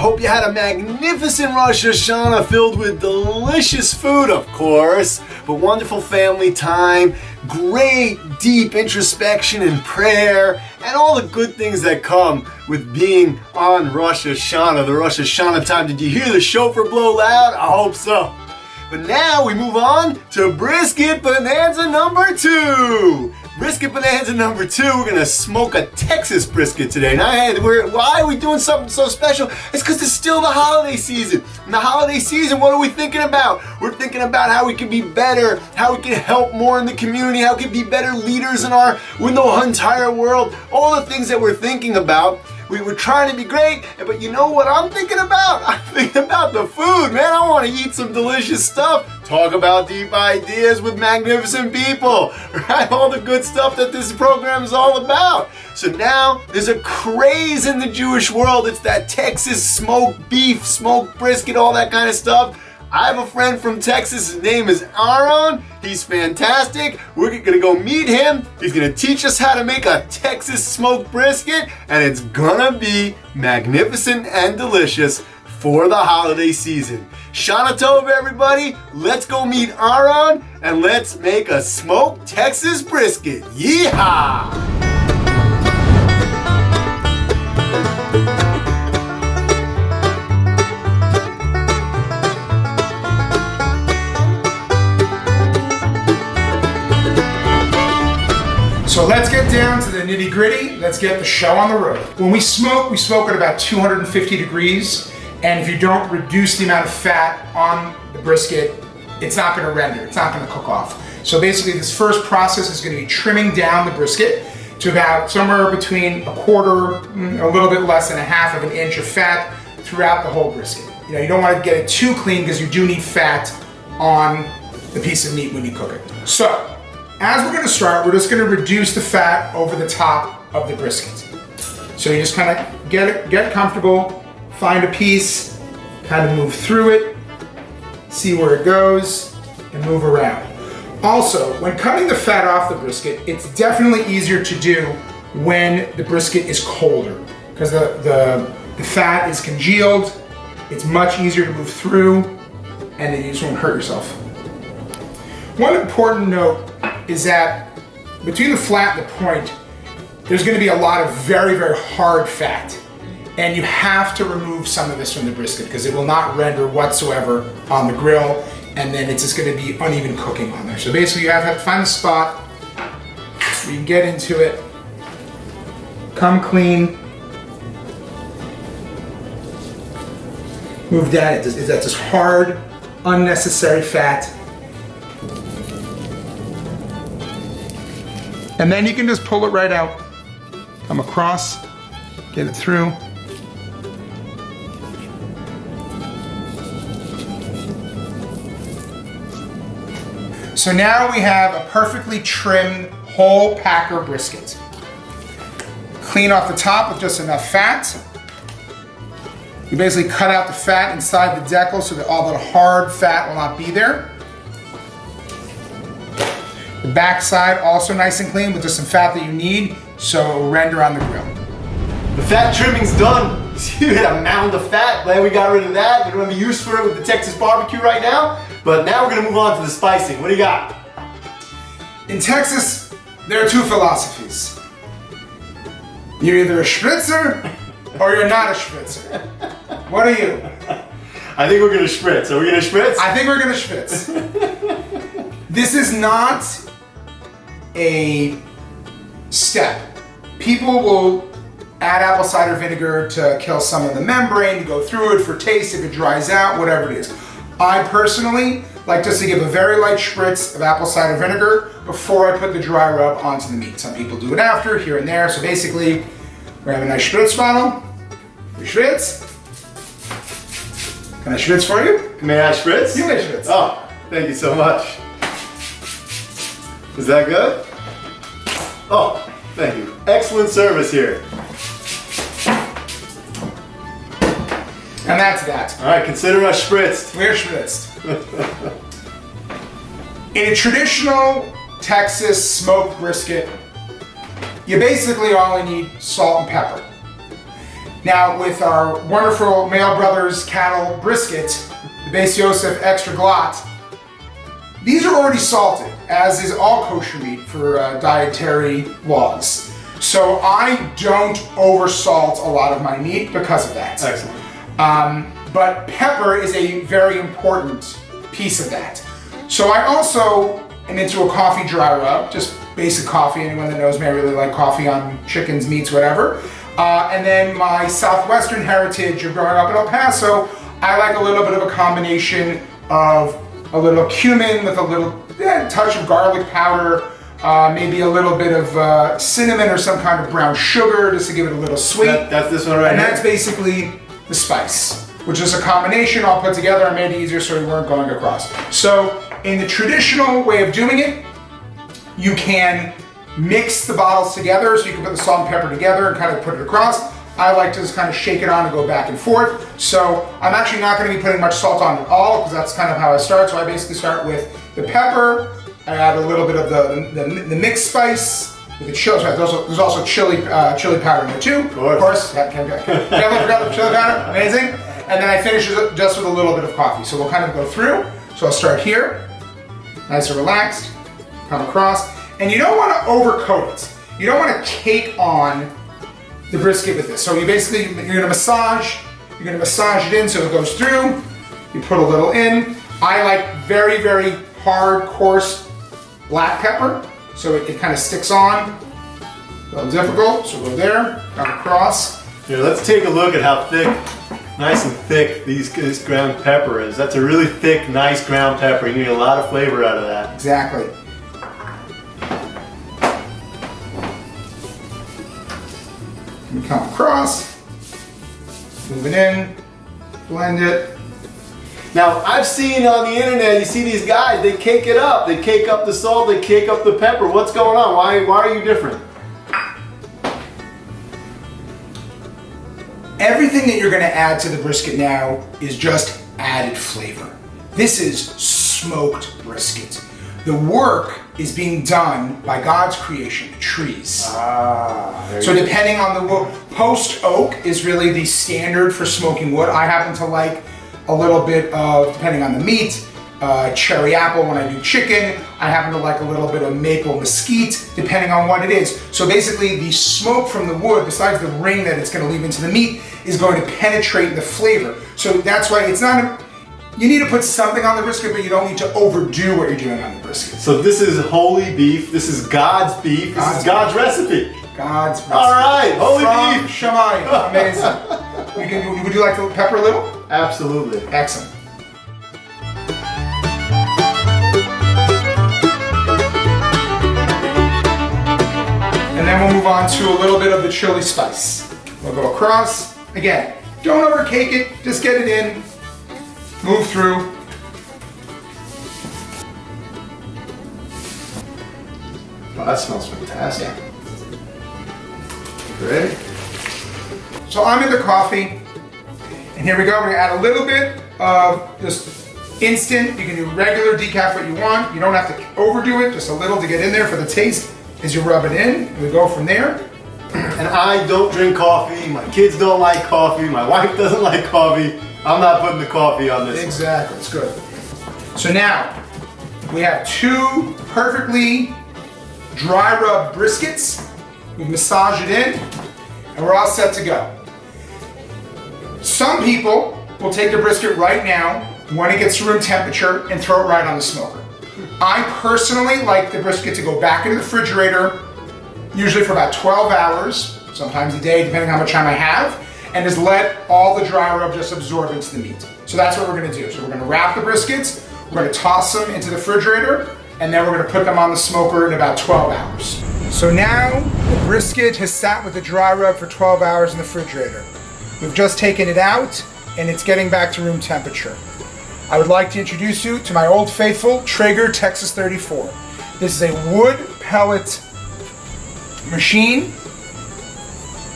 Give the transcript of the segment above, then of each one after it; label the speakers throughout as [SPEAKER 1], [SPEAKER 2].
[SPEAKER 1] hope you had a magnificent Rosh Hashanah filled with delicious food, of course, but wonderful family time, great deep introspection and prayer, and all the good things that come with being on Rosh Hashanah, the Rosh Hashanah time. Did you hear the shofar blow loud? I hope so. But now we move on to Brisket Bonanza number 2. Brisket Bonanza number 2, we're gonna smoke a Texas brisket today. Now, why are we doing something so special? It's because it's still the holiday season. In the holiday season, what are we thinking about? We're thinking about how we can be better, how we can help more in the community, how we can be better leaders in the entire world. All the things that we're thinking about. We were trying to be great, but you know what I'm thinking about? I'm thinking about the food, man. I want to eat some delicious stuff. Talk about deep ideas with magnificent people, right? All the good stuff that this program is all about. So now there's a craze in the Jewish world. It's that Texas smoked beef, smoked brisket, all that kind of stuff. I have a friend from Texas, his name is Aaron. He's fantastic. We're gonna go meet him. He's gonna teach us how to make a Texas smoked brisket, and it's gonna be magnificent and delicious for the holiday season. Shana Tov, everybody. Let's go meet Aaron, and let's make a smoked Texas brisket. Yeehaw!
[SPEAKER 2] So let's get down to the nitty gritty. Let's get the show on the road. When we smoke at about 250 degrees. And if you don't reduce the amount of fat on the brisket, it's not gonna render, it's not gonna cook off. So basically this first process is gonna be trimming down the brisket to about somewhere between a quarter, a little bit less than a half of an inch of fat throughout the whole brisket. You know, you don't wanna get it too clean because you do need fat on the piece of meat when you cook it. So, as we're gonna start, we're just gonna reduce the fat over the top of the brisket. So you just kind of get comfortable, find a piece, kind of move through it, see where it goes, and move around. Also, when cutting the fat off the brisket, it's definitely easier to do when the brisket is colder, because the fat is congealed, it's much easier to move through, and then you just won't hurt yourself. One important note is that between the flat and the point, there's going to be a lot of very, very hard fat. And you have to remove some of this from the brisket because it will not render whatsoever on the grill, and then it's just going to be uneven cooking on there. So basically you have to find a spot where you can get into it, come clean, move down. That's just hard, unnecessary fat. And then you can just pull it right out, come across, get it through. So now we have a perfectly trimmed whole packer brisket. Clean off the top with just enough fat. You basically cut out the fat inside the decal so that all the hard fat will not be there. The back side also nice and clean with just some fat that you need so it will render on the grill.
[SPEAKER 1] The fat trimming's done. See, we had a mound of fat. Glad we got rid of that. We don't have a use for it with the Texas barbecue right now. But now we're gonna move on to the spicing. What do you got?
[SPEAKER 2] In Texas, there are two philosophies. You're either a Shpritzer or you're not a Shpritzer. What are you?
[SPEAKER 1] I think we're gonna Shpritz. Are we gonna Shpritz?
[SPEAKER 2] I think we're gonna Shpritz. This is not a step. People will add apple cider vinegar to kill some of the membrane, to go through it for taste, if it dries out, whatever it is. I personally like just to give a very light spritz of apple cider vinegar before I put the dry rub onto the meat. Some people do it after, here and there. So basically, we have a nice spritz bottle. You spritz. Can I spritz for you?
[SPEAKER 1] May I spritz?
[SPEAKER 2] You may spritz.
[SPEAKER 1] Oh, thank you so much. Is that good? Oh, thank you. Excellent service here.
[SPEAKER 2] And that's that.
[SPEAKER 1] All right, consider us spritzed.
[SPEAKER 2] We're spritzed. In a traditional Texas smoked brisket, you basically only need salt and pepper. Now with our wonderful Mail Brothers cattle brisket, the Beis Yosef Extra Glatt, these are already salted, as is all kosher meat for dietary laws. So I don't oversalt a lot of my meat because of that.
[SPEAKER 1] Excellent.
[SPEAKER 2] But pepper is a very important piece of that. So I also am into a coffee dry rub, just basic coffee. Anyone that knows me, I really like coffee on chickens, meats, whatever. And then my Southwestern heritage of growing up in El Paso, I like a little bit of a combination of a little cumin with a little touch of garlic powder, maybe a little bit of cinnamon or some kind of brown sugar just to give it a little sweet.
[SPEAKER 1] That's this one right
[SPEAKER 2] and
[SPEAKER 1] here?
[SPEAKER 2] And that's basically the spice, which is a combination all put together. I made it easier so we weren't going across. So in the traditional way of doing it, you can mix the bottles together, so you can put the salt and pepper together and kind of put it across. I like to just kind of shake it on and go back and forth. So I'm actually not going to be putting much salt on at all because that's kind of how I start. So I basically start with the pepper. I add a little bit of the mixed spice with the chili. There's also chili powder in there too. Of course. Never forgot the chili powder. Amazing. And then I finish it just with a little bit of coffee. So we'll kind of go through. So I'll start here, nice and relaxed, come across. And you don't want to overcoat it. You don't want to cake on the brisket with this. So you're gonna massage it in so it goes through. You put a little in. I like very, very hard, coarse black pepper, so it kind of sticks on. A little difficult, so go there, come across.
[SPEAKER 1] Here, let's take a look at how thick, nice and thick this ground pepper is. That's a really thick, nice ground pepper. You get a lot of flavor out of that.
[SPEAKER 2] Exactly. We come across, move it in, blend it.
[SPEAKER 1] Now, I've seen on the internet, you see these guys, they cake it up. They cake up the salt, they cake up the pepper. What's going on? Why are you different?
[SPEAKER 2] Everything that you're gonna add to the brisket now is just added flavor. This is smoked brisket. The work is being done by God's creation, the trees. So depending on the wood, post oak is really the standard for smoking wood. I happen to like a little bit of, depending on the meat, cherry apple when I do chicken. I happen to like a little bit of maple mesquite, depending on what it is. So basically the smoke from the wood, besides the ring that it's gonna leave into the meat, is going to penetrate the flavor. So that's why it's not, you need to put something on the brisket, but you don't need to overdo what you're doing on the brisket.
[SPEAKER 1] So this is holy beef, this is God's beef, this is God's recipe.
[SPEAKER 2] God's recipe.
[SPEAKER 1] All right, holy
[SPEAKER 2] From
[SPEAKER 1] beef.
[SPEAKER 2] Shamayim. Amazing. Would you like to pepper a little?
[SPEAKER 1] Absolutely.
[SPEAKER 2] Excellent. And then we'll move on to a little bit of the chili spice. We'll go across. Again, don't overcake it, just get it in, move through.
[SPEAKER 1] Oh, that smells fantastic. Ready?
[SPEAKER 2] So I'm into coffee, and here we go. We're gonna add a little bit of just instant. You can do regular decaf what you want. You don't have to overdo it, just a little to get in there for the taste as you rub it in. And we go from there.
[SPEAKER 1] And I don't drink coffee, my kids don't like coffee, my wife doesn't like coffee. I'm not putting the coffee on this.
[SPEAKER 2] Exactly, it's good. So now, we have two perfectly dry rub briskets. We massage it in, and we're all set to go. Some people will take the brisket right now when it gets to room temperature and throw it right on the smoker. I personally like the brisket to go back into the refrigerator, usually for about 12 hours, sometimes a day, depending on how much time I have, and just let all the dry rub just absorb into the meat. So that's what we're gonna do. So we're gonna wrap the briskets, we're gonna toss them into the refrigerator, and then we're gonna put them on the smoker in about 12 hours. So now the brisket has sat with the dry rub for 12 hours in the refrigerator. We've just taken it out, and it's getting back to room temperature. I would like to introduce you to my old faithful Traeger Texas 34. This is a wood pellet machine,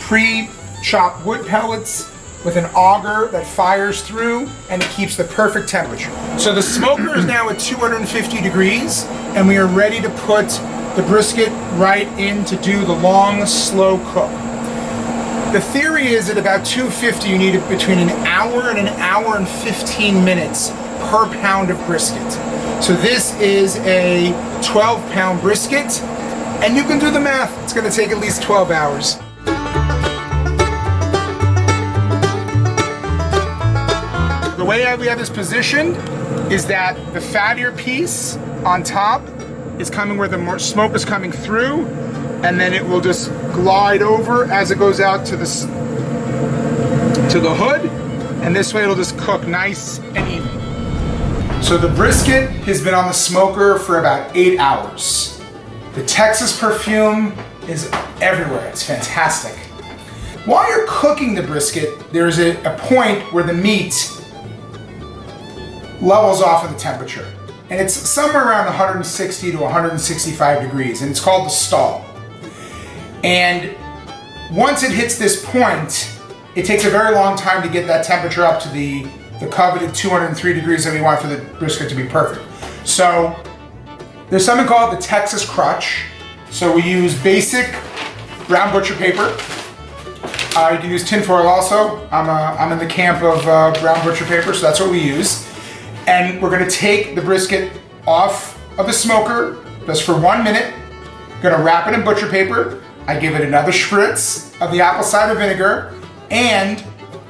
[SPEAKER 2] pre-chopped wood pellets with an auger that fires through, and it keeps the perfect temperature. So the smoker is now at 250 degrees, and we are ready to put the brisket right in to do the long, slow cook. The theory is at about 250, you need between an hour and 1 hour and 15 minutes per pound of brisket. So this is a 12-pound brisket, and you can do the math. It's gonna take at least 12 hours. The way we have this positioned is that the fattier piece on top is coming where the smoke is coming through, and then it will just glide over as it goes out to the hood, and this way it'll just cook nice and even. So the brisket has been on the smoker for about 8 hours. The Texas perfume is everywhere. It's fantastic. While you're cooking the brisket, there's a point where the meat levels off of the temperature. And it's somewhere around 160 to 165 degrees, and it's called the stall. And once it hits this point, it takes a very long time to get that temperature up to the coveted 203 degrees that we want for the brisket to be perfect. So there's something called the Texas Crutch. So we use basic brown butcher paper. You can use tinfoil also. I'm in the camp of brown butcher paper, so that's what we use. And we're gonna take the brisket off of the smoker just for 1 minute. Gonna wrap it in butcher paper. I give it another Shpritz of the apple cider vinegar, and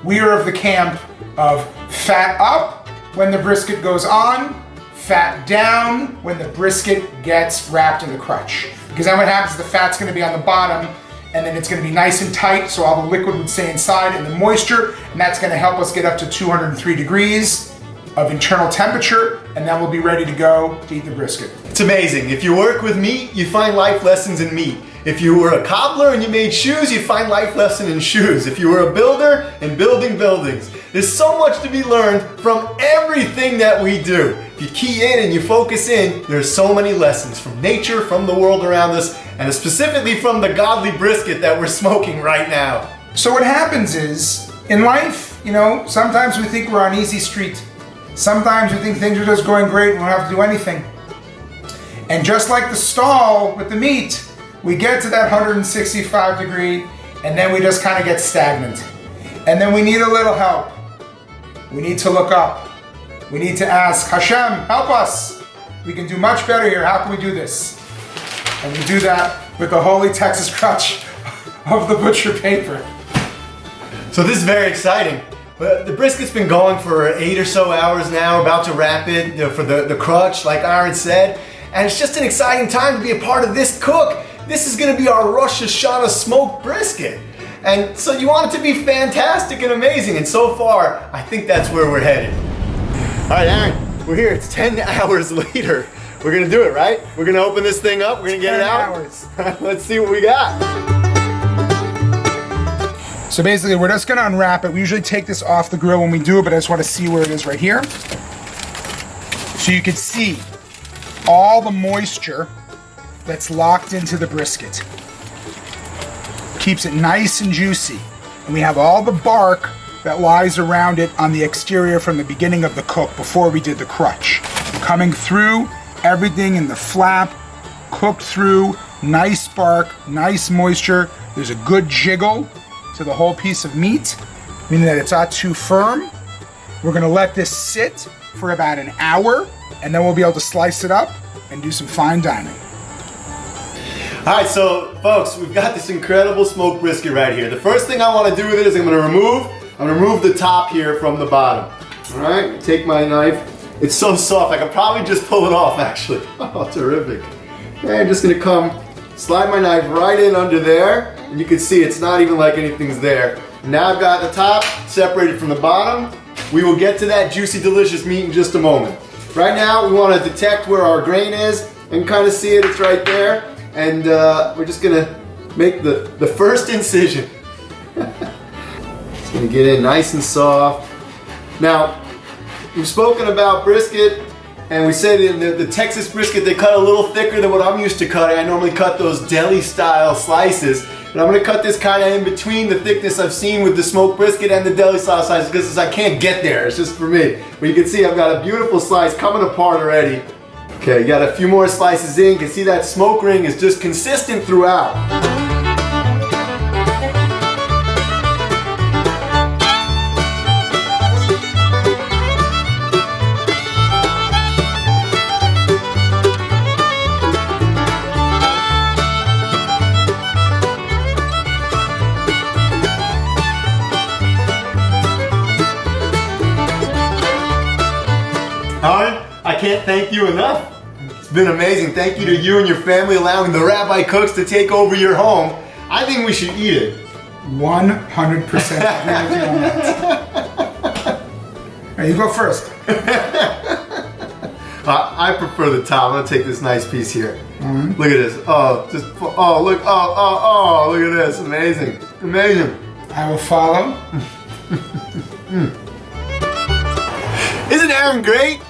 [SPEAKER 2] we are of the camp of fat up when the brisket goes on, fat down when the brisket gets wrapped in the crutch. Because then what happens is the fat's gonna be on the bottom, and then it's gonna be nice and tight, so all the liquid would stay inside and the moisture, and that's gonna help us get up to 203 degrees of internal temperature, and then we'll be ready to go to eat the brisket.
[SPEAKER 1] It's amazing. If you work with meat, you find life lessons in meat. If you were a cobbler and you made shoes, you find life lesson in shoes. If you were a builder and building buildings, there's so much to be learned from everything that we do. If you key in and you focus in, there's so many lessons from nature, from the world around us, and specifically from the godly brisket that we're smoking right now.
[SPEAKER 2] So what happens is, in life, sometimes we think we're on easy street. Sometimes we think things are just going great and we don't have to do anything. And just like the stall with the meat, we get to that 165 degree and then we just kind of get stagnant. And then we need a little help. We need to look up. We need to ask, Hashem, help us. We can do much better here. How can we do this? And we do that with the holy Texas Crutch of the butcher paper.
[SPEAKER 1] So this is very exciting. But the brisket's been going for 8 or so hours now, about to wrap it for the crutch, like Aaron said. And it's just an exciting time to be a part of this cook. This is gonna be our Rosh Hashanah smoked brisket. And so you want it to be fantastic and amazing. And so far, I think that's where we're headed. All right, Aaron, we're here. It's 10 hours later. We're gonna do it, right? We're gonna open this thing up. We're gonna get it out.
[SPEAKER 2] 10 hours.
[SPEAKER 1] Let's see what we got.
[SPEAKER 2] So basically, we're just gonna unwrap it. We usually take this off the grill when we do it, but I just wanna see where it is right here. So you can see all the moisture that's locked into the brisket. Keeps it nice and juicy. And we have all the bark that lies around it on the exterior from the beginning of the cook before we did the crutch. Coming through, everything in the flap, cooked through, nice bark, nice moisture. There's a good jiggle to the whole piece of meat, meaning that it's not too firm. We're gonna let this sit for about an hour, and then we'll be able to slice it up and do some fine dining.
[SPEAKER 1] All right, so folks, we've got this incredible smoked brisket right here. The first thing I wanna do with it is I'm gonna remove the top here from the bottom. All right, take my knife. It's so soft, I could probably just pull it off actually. Oh, terrific. Okay, I'm just gonna slide my knife right in under there. And you can see it's not even like anything's there. Now I've got the top separated from the bottom. We will get to that juicy, delicious meat in just a moment. Right now, we want to detect where our grain is and kind of see it. It's right there. And we're just gonna make the first incision. It's gonna get in nice and soft. Now, we've spoken about brisket, and we said in the Texas brisket, they cut a little thicker than what I'm used to cutting. I normally cut those deli-style slices. But I'm gonna cut this kind of in between the thickness I've seen with the smoked brisket and the deli style slices because I can't get there, it's just for me. But you can see I've got a beautiful slice coming apart already. Okay, you got a few more slices in. You can see that smoke ring is just consistent throughout. can't thank you enough. It's been amazing. Thank you to you and your family allowing the Rabbi Cooks to take over your home. I think we should eat it.
[SPEAKER 2] 100% agree with you on that. Now you go first.
[SPEAKER 1] I prefer the top. I'm gonna take this nice piece here. Look at this. Oh, look. Oh, look at this. Amazing. Amazing.
[SPEAKER 2] I will follow.
[SPEAKER 1] Isn't Aaron great?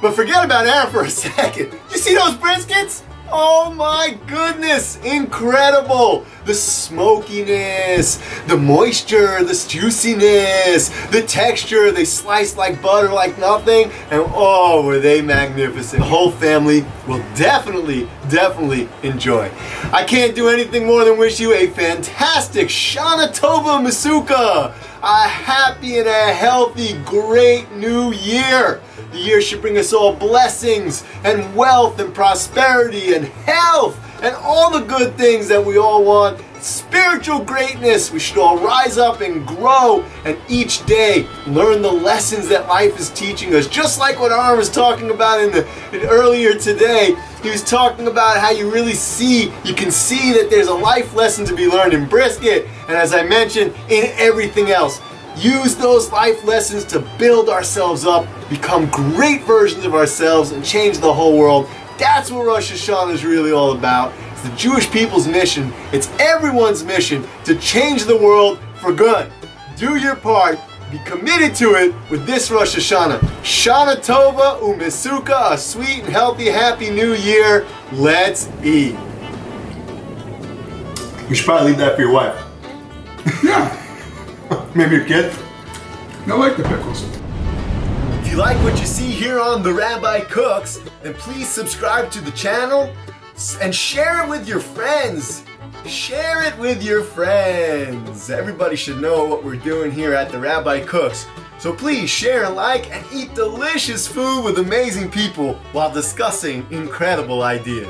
[SPEAKER 1] But forget about Aaron for a second. You see those briskets? Oh my goodness, incredible. The smokiness, the moisture, the juiciness, the texture, they slice like butter like nothing, and oh, were they magnificent. The whole family will definitely enjoy. I can't do anything more than wish you a fantastic Shana Tova Masuka, a happy and a healthy, great new year. The year should bring us all blessings and wealth and prosperity and health and all the good things that we all want. Spiritual greatness. We should all rise up and grow and each day learn the lessons that life is teaching us. Just like what Aaron was talking about earlier today. He was talking about how you can see that there's a life lesson to be learned in brisket, and as I mentioned, in everything else. Use those life lessons to build ourselves up, become great versions of ourselves, and change the whole world. That's what Rosh Hashanah is really all about. It's the Jewish people's mission. It's everyone's mission to change the world for good. Do your part. Be committed to it with this Rosh Hashanah. Shana Tova Umesuka, a sweet and healthy, happy new year. Let's eat. You should probably leave that for your wife.
[SPEAKER 2] Yeah.
[SPEAKER 1] Maybe your kid?
[SPEAKER 2] I like the pickles.
[SPEAKER 1] If you like what you see here on The Rabbi Cooks, then please subscribe to the channel and share it with your friends. Share it with your friends. Everybody should know what we're doing here at The Rabbi Cooks. So please share, like, and eat delicious food with amazing people while discussing incredible ideas.